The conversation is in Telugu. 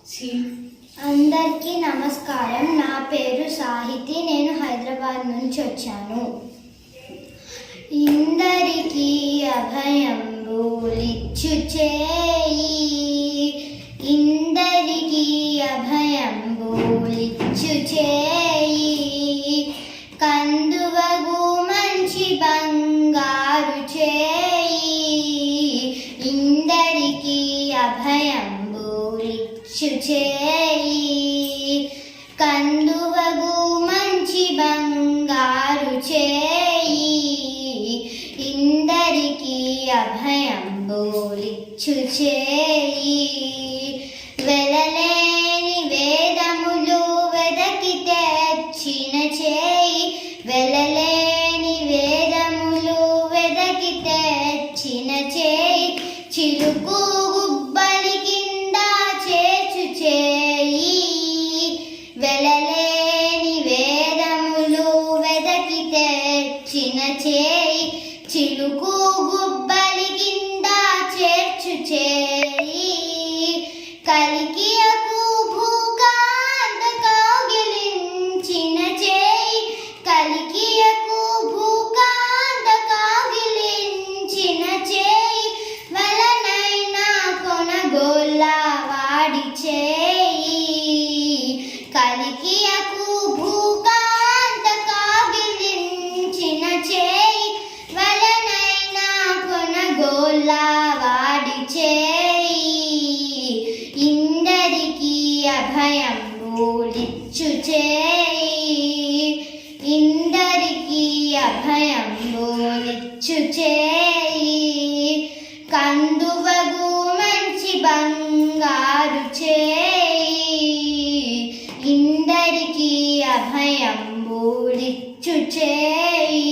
అందరికీ నమస్కారం. నా పేరు సాహితి. నేను హైదరాబాద్ నుంచి వచ్చాను. ఇందరికీ అభయంబులిచ్చు చేయి, ఇందరికీ అభయంబులిచ్చు చేయి, కందువగు మంచి బంగారు చేయి, ఇందరికీ అభయంబులిచ్చు చేయి, కందువగు మంచి బంగారు చేయి, ఇందరికీ అభయంబులిచ్చు చేయి. వెలలేని వేదములు వెదకి తెచ్చిన చేయి, వెలలేని వేదములు వెదకి తెచ్చిన చేయి, చిలుకు గుబ్బలి కింద చేర్చు చేయి, వెలలేని వేదములు వెదకి తెచ్చిన చేయి, చిలుకు గుబ్బలి కింద చేర్చు చేయి, కలికియకు భూకాంత కౌగిలించిన చేయి, కలికియకు భూకాంత కౌగిలించిన చేయి, వలనైనా కొనగోళ్ళ వాడి చేయి, కలికియకు భూకాంత కౌగిలించిన చేయి, వలనైనా కొనగోళ్ళ వాడి చేయి, ఇందరికీ అభయంబులిచ్చు చేయి, ఇందరికీ అభయంబులిచ్చు చేయి, కందువగు మంచి బంగారు చేయి, ఇందరికీ అభయంబులిచ్చు చేయి.